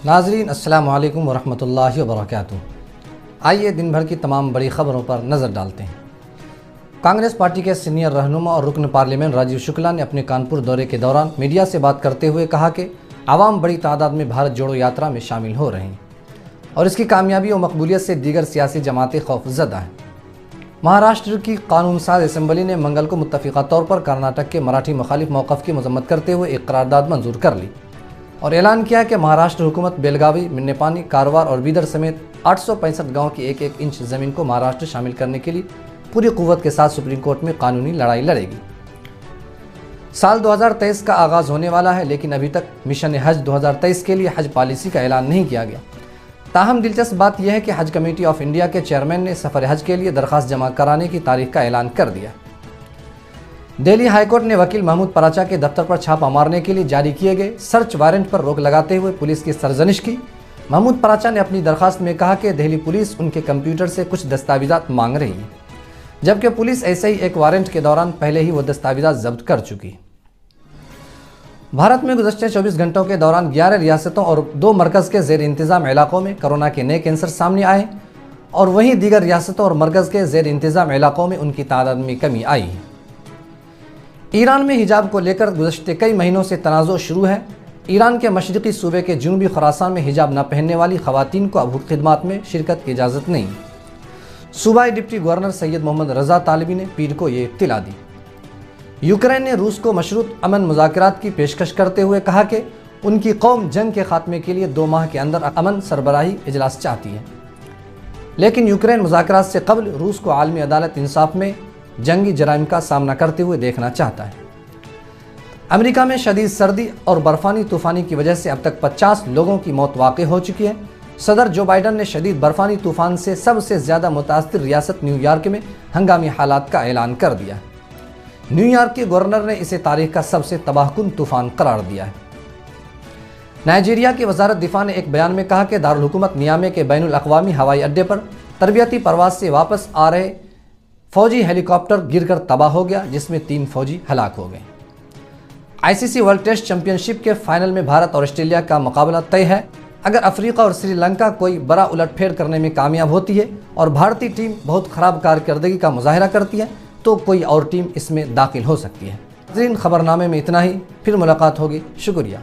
ناظرین السلام علیکم ورحمۃ اللہ وبرکاتہ۔ آئیے دن بھر کی تمام بڑی خبروں پر نظر ڈالتے ہیں۔ کانگریس پارٹی کے سینئر رہنما اور رکن پارلیمنٹ راجیو شکلا نے اپنے کانپور دورے کے دوران میڈیا سے بات کرتے ہوئے کہا کہ عوام بڑی تعداد میں بھارت جوڑو یاترا میں شامل ہو رہے ہیں اور اس کی کامیابی و مقبولیت سے دیگر سیاسی جماعتیں خوف زدہ ہیں۔ مہاراشٹر کی قانون ساز اسمبلی نے منگل کو متفقہ طور پر کرناٹک کے مراٹھی مخالف موقف کی مذمت کرتے ہوئے ایک قرارداد منظور کر لی اور اعلان کیا کہ مہاراشٹر حکومت بیلگاوی، منیپانی، کاروار اور بیدر سمیت 865 گاؤں کی ایک ایک انچ زمین کو مہاراشٹر شامل کرنے کے لیے پوری قوت کے ساتھ سپریم کورٹ میں قانونی لڑائی لڑے گی۔ سال 2023 کا آغاز ہونے والا ہے، لیکن ابھی تک مشن حج 2023 کے لیے حج پالیسی کا اعلان نہیں کیا گیا۔ تاہم دلچسپ بات یہ ہے کہ حج کمیٹی آف انڈیا کے چیئرمین نے سفر حج کے لیے درخواست جمع کرانے کی تاریخ کا اعلان کر دیا۔ دہلی ہائی کورٹ نے وکیل محمود پراچا کے دفتر پر چھاپہ مارنے کے لیے جاری کیے گئے سرچ وارنٹ پر روک لگاتے ہوئے پولیس کی سرزنش کی۔ محمود پراچا نے اپنی درخواست میں کہا کہ دہلی پولیس ان کے کمپیوٹر سے کچھ دستاویزات مانگ رہی ہے، جبکہ پولیس ایسے ہی ایک وارنٹ کے دوران پہلے ہی وہ دستاویزات ضبط کر چکی۔ بھارت میں گزشتہ 24 گھنٹوں کے دوران 11 ریاستوں اور 2 مرکز کے زیر انتظام علاقوں میں کورونا کے نئے کیسز سامنے آئے اور وہیں دیگر ریاستوں اور مرکز کے زیر انتظام علاقوں میں ان کی تعداد میں کمی آئی ہے۔ ایران میں حجاب کو لے کر گزشتہ کئی مہینوں سے تنازع شروع ہے۔ ایران کے مشرقی صوبے کے جنوبی خراسان میں حجاب نہ پہننے والی خواتین کو اب خدمات میں شرکت کی اجازت نہیں۔ صوبائی ڈپٹی گورنر سید محمد رضا طالبی نے پیر کو یہ اطلاع دی۔ یوکرین نے روس کو مشروط امن مذاکرات کی پیشکش کرتے ہوئے کہا کہ ان کی قوم جنگ کے خاتمے کے لیے 2 ماہ کے اندر امن سربراہی اجلاس چاہتی ہے، لیکن یوکرین مذاکرات سے قبل روس کو عالمی عدالت انصاف میں جنگی جرائم کا سامنا کرتے ہوئے دیکھنا چاہتا ہے۔ امریکہ میں شدید سردی اور برفانی طوفانی کی وجہ سے اب تک 50 لوگوں کی موت واقع ہو چکی ہے۔ صدر جو بائیڈن نے شدید برفانی طوفان سے سب سے زیادہ متاثر ریاست نیو یارک میں ہنگامی حالات کا اعلان کر دیا ہے۔ نیو یارک کے گورنر نے اسے تاریخ کا سب سے تباہ کن طوفان قرار دیا ہے۔ نائجیریا کی وزارت دفاع نے ایک بیان میں کہا کہ دارالحکومت نیامے کے بین الاقوامی ہوائی اڈے پر تربیتی پرواز سے واپس آ رہے فوجی ہیلی کاپٹر گر کر تباہ ہو گیا، جس میں 3 فوجی ہلاک ہو گئے۔ ICC ورلڈ ٹیسٹ چیمپئن شپ کے فائنل میں بھارت اور آسٹریلیا کا مقابلہ طے ہے۔ اگر افریقہ اور سری لنکا کوئی بڑا الٹ پھیر کرنے میں کامیاب ہوتی ہے اور بھارتی ٹیم بہت خراب کارکردگی کا مظاہرہ کرتی ہے تو کوئی اور ٹیم اس میں داخل ہو سکتی ہے۔ ناظرین، خبرنامے میں اتنا ہی، پھر ملاقات ہوگی۔ شکریہ۔